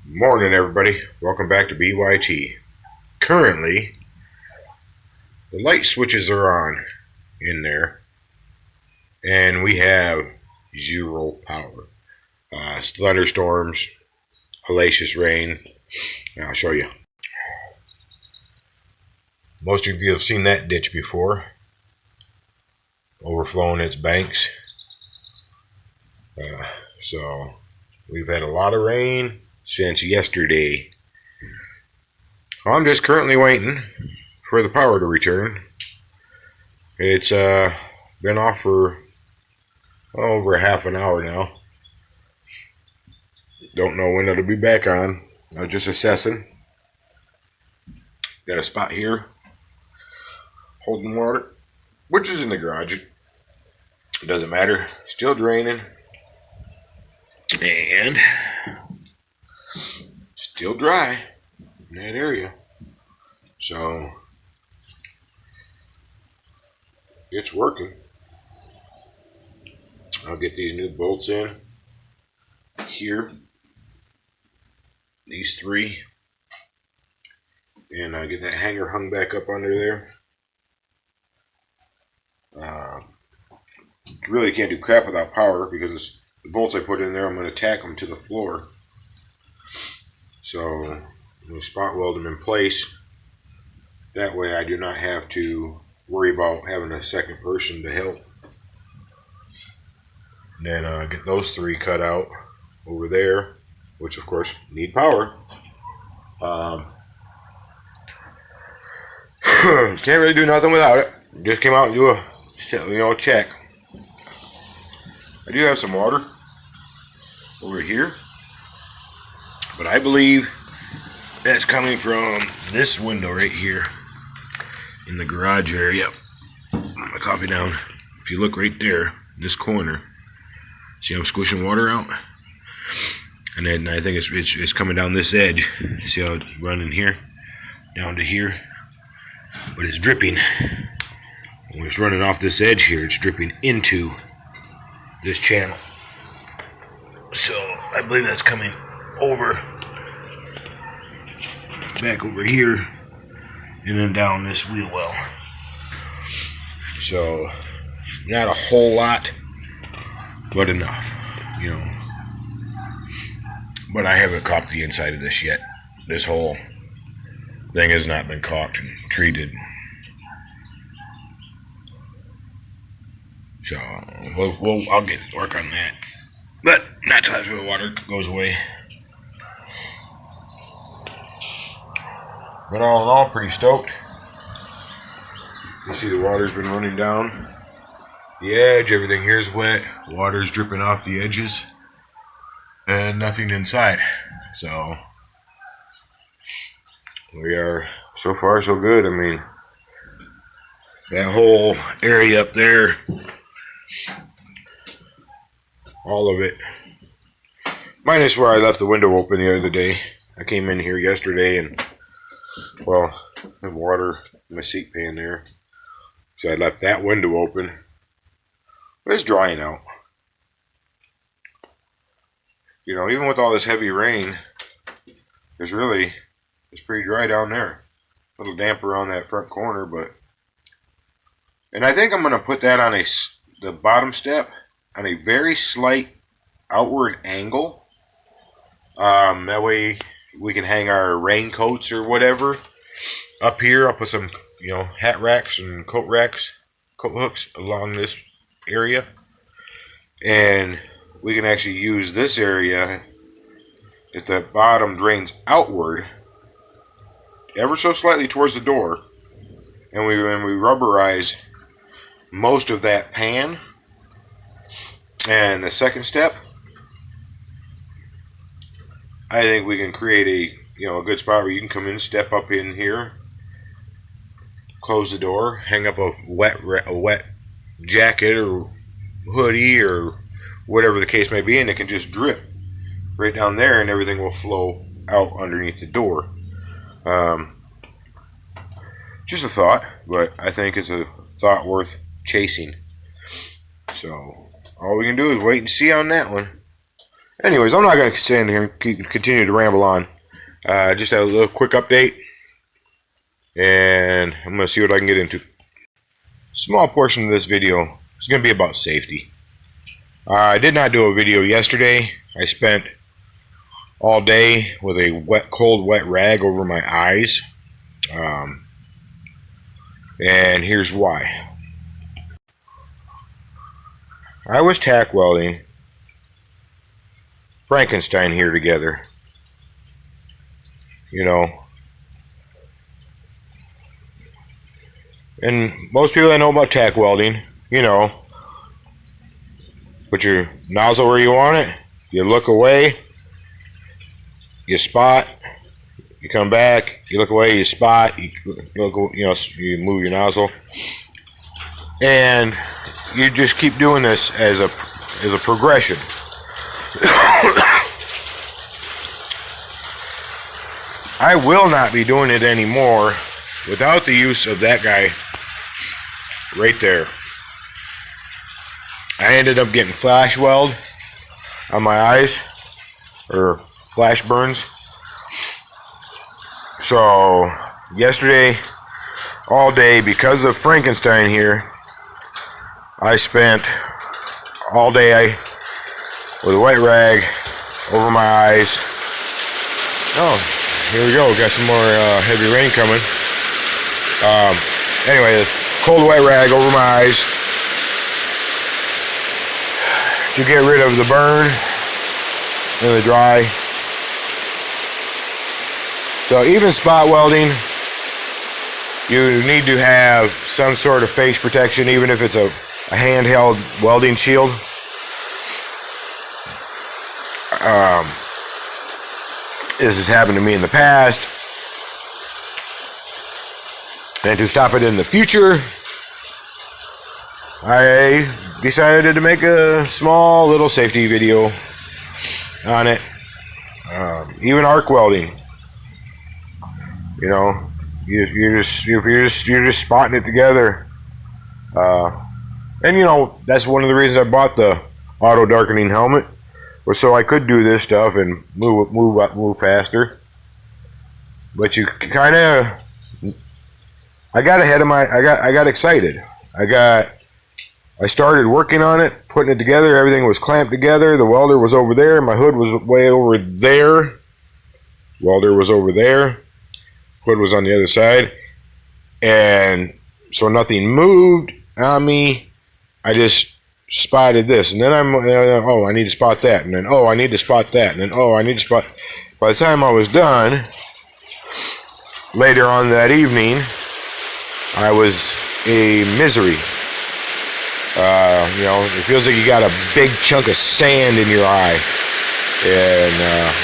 Morning, everybody. Welcome back to BYT. Currently, the light switches are on in there, and we have zero power. Thunderstorms, hellacious rain. I'll show you. Most of you have seen that ditch before, overflowing its banks. So we've had a lot of rain since yesterday. I'm just currently waiting for the power to return. It's been off for over half an hour now. Don't know when it'll be back on. I was just assessing. Got a spot here holding water, which is in the garage. It doesn't matter. Still draining. And still dry in that area. So it's working. I'll get these new bolts in here. These three. And get that hanger hung back up under there. Really can't do crap without power because the bolts I put in there, I'm going to tack them to the floor. So we'll spot weld them in place. That way I do not have to worry about having a second person to help. And then get those three cut out over there, which of course need power. Can't really do nothing without it. Just came out and do a check. I do have some water over here, but I believe that's coming from this window right here in the garage area. My coffee down. If you look right there, this corner, see how I'm squishing water out? And then I think it's coming down this edge. See how it's running here down to here, but it's dripping. When it's running off this edge here, it's dripping into this channel. So I believe that's coming over, back over here, and then down this wheel well. So not a whole lot, but enough, But I haven't caulked the inside of this yet. This whole thing has not been caulked and treated. So I'll get to work on that, but not till after the water goes away. But all in all, pretty stoked. You see the water's been running down the edge. Everything here is wet. Water's dripping off the edges, and nothing inside. So we are so far so good. I mean, that whole area up there, all of it, minus where I left the window open the other day. I came in here yesterday and, well, I have water in my seat pan there, so I left that window open, but it's drying out. Even with all this heavy rain, it's pretty dry down there. A little damper on that front corner, and I think I'm going to put that on the bottom step on a very slight outward angle. That way we can hang our raincoats or whatever up here. I'll put some, hat racks and coat hooks along this area, and we can actually use this area if the bottom drains outward ever so slightly towards the door, and when we rubberize most of that pan. And the second step, I think we can create a good spot where you can come in, step up in here, close the door, hang up a wet jacket or hoodie or whatever the case may be, and it can just drip right down there, and everything will flow out underneath the door. Just a thought, but I think it's a thought worth chasing. So all we can do is wait and see on that one. Anyways, I'm not going to stand here and continue to ramble on. Just a little quick update, and I'm going to see what I can get into. Small portion of this video is going to be about safety. I did not do a video yesterday. I spent all day with a cold, wet rag over my eyes. And here's why. I was tack welding Frankenstein here together. You know. And most people that know about tack welding, you know, put your nozzle where you want it, you look away, you spot, you come back, you look away, you spot, you look, you know, you move your nozzle, and you just keep doing this as a progression. I will not be doing it anymore without the use of that guy right there. I ended up getting flash weld on my eyes, or flash burns. So yesterday, all day, because of Frankenstein here, I spent all day with a wet rag over my eyes. Oh, here we go. Got some more heavy rain coming. Anyway, cold wet rag over my eyes to get rid of the burn and the dry. So even spot welding, you need to have some sort of face protection, even if it's a handheld welding shield. This has happened to me in the past, and to stop it in the future, I decided to make a small little safety video on it. Even arc welding, you know, you're just spotting it together, and you know, that's one of the reasons I bought the auto darkening helmet, was so I could do this stuff and move faster. But you kind of, I got ahead of I got excited. I started working on it, putting it together. Everything was clamped together. The welder was over there. My hood was way over there. Welder was over there. Hood was on the other side. And so nothing moved on me. I just spotted this. And then oh, I need to spot that. And then, oh, I need to spot that. And then, oh, I need to spot. By the time I was done, later on that evening, I was a misery. You know, it feels like you got a big chunk of sand in your eye, and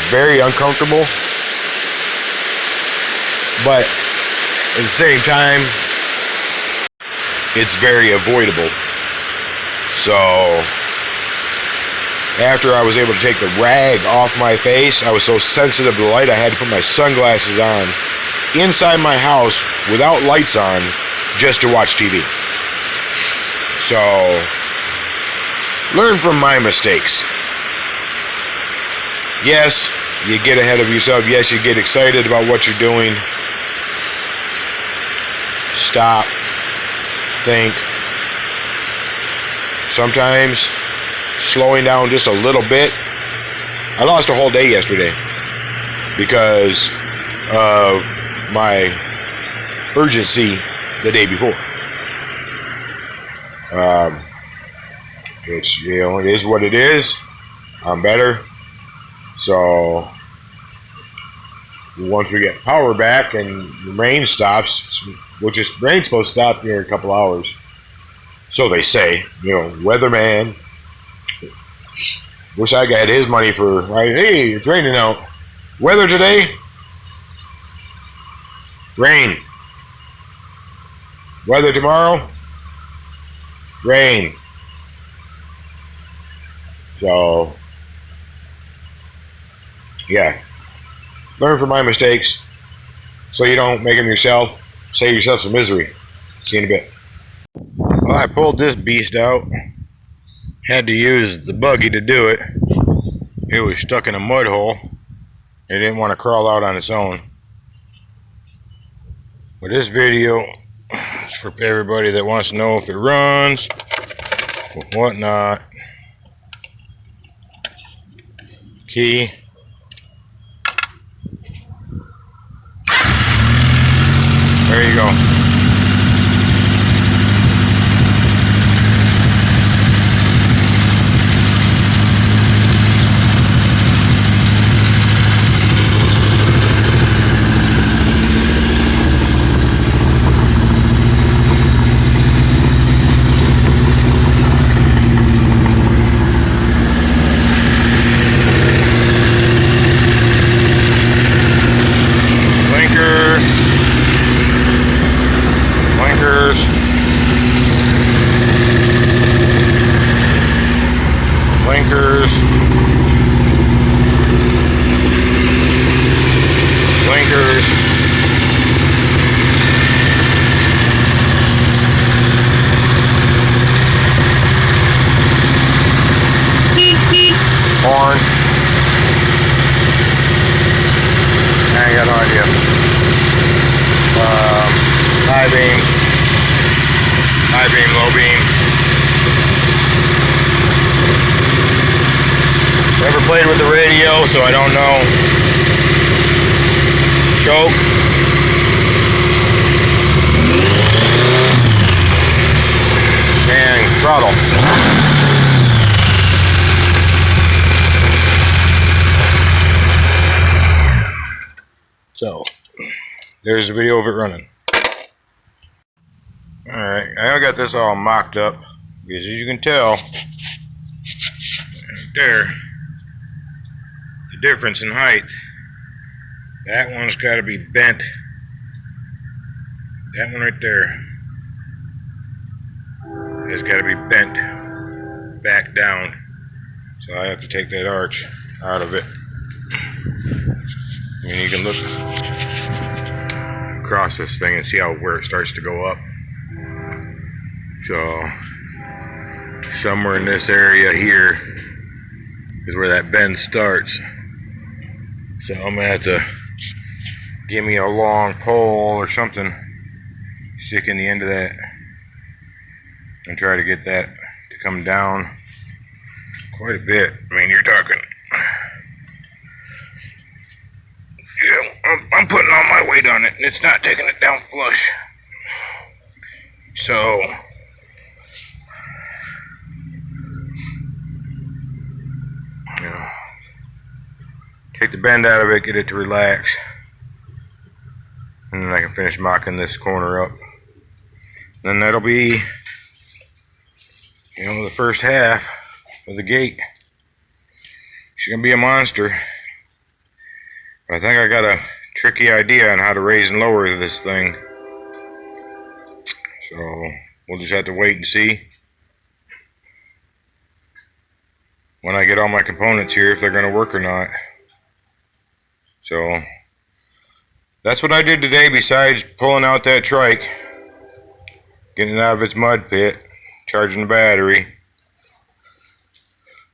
very uncomfortable. But at the same time, it's very avoidable. So after I was able to take the rag off my face, I was so sensitive to the light, I had to put my sunglasses on inside my house without lights on just to watch TV. So, learn from my mistakes. Yes, you get ahead of yourself. Yes, you get excited about what you're doing. Stop. Think. Sometimes slowing down just a little bit. I lost a whole day yesterday because of my urgency the day before. It's, you know, it is what it is. I'm better. So once we get power back and the rain stops, which is rain's supposed to stop here in a couple hours, so they say, you know, weatherman. Wish I got his money for, right? Hey, it's raining out. Weather today? Rain. Weather tomorrow? Rain. So, yeah. Learn from my mistakes so you don't make them yourself. Save yourself some misery. See you in a bit. Well, I pulled this beast out. Had to use the buggy to do it. it was stuck in a mud hole. It didn't want to crawl out on its own. But this video is for everybody that wants to know if it runs, whatnot. Key. There you go. Blinkers, blinkers, horn. I ain't got no idea. High beam, low beam. Never played with the radio, so I don't know. Choke. And throttle. So, there's the video of it running. Alright, I got this all mocked up, because as you can tell, there, the difference in height, that one's got to be bent. That one right there has got to be bent back down. So I have to take that arch out of it. I mean, you can look across this thing and see where it starts to go up. So somewhere in this area here is where that bend starts. So I'm gonna have to give me a long pole or something, stick in the end of that, and try to get that to come down quite a bit. I mean, you're talking, I'm putting all my weight on it, and it's not taking it down flush. So take the bend out of it, get it to relax, and then I can finish mocking this corner up. Then that'll be, the first half of the gate. She's gonna be a monster. But I think I got a tricky idea on how to raise and lower this thing. So we'll just have to wait and see when I get all my components here if they're gonna work or not. So that's what I did today, besides pulling out that trike, getting it out of its mud pit, charging the battery.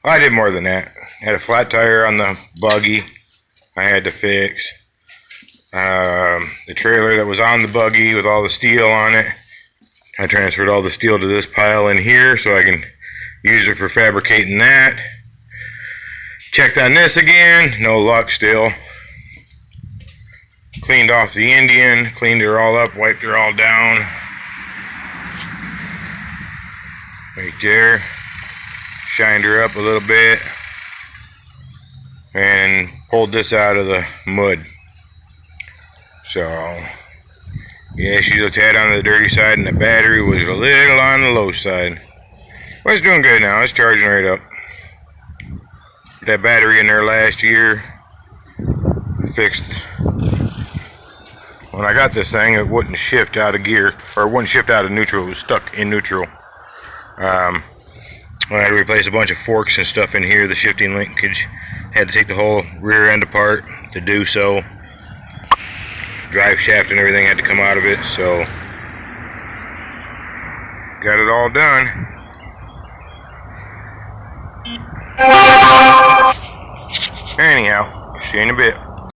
I did more than that. I had a flat tire on the buggy I had to fix. The trailer that was on the buggy with all the steel on it, I transferred all the steel to this pile in here so I can use it for fabricating that. Checked on this again, no luck still. Cleaned off the Indian, cleaned her all up, wiped her all down. Right there. Shined her up a little bit. And pulled this out of the mud. So, yeah, she's a tad on the dirty side, and the battery was a little on the low side. But it's doing good now. It's charging right up. Put that battery in there last year. Fixed. When I got this thing, it wouldn't shift out of gear, or it wouldn't shift out of neutral. It was stuck in neutral. When I had to replace a bunch of forks and stuff in here, the shifting linkage, had to take the whole rear end apart to do so. Drive shaft and everything had to come out of it, so got it all done. Anyhow, see you in a bit.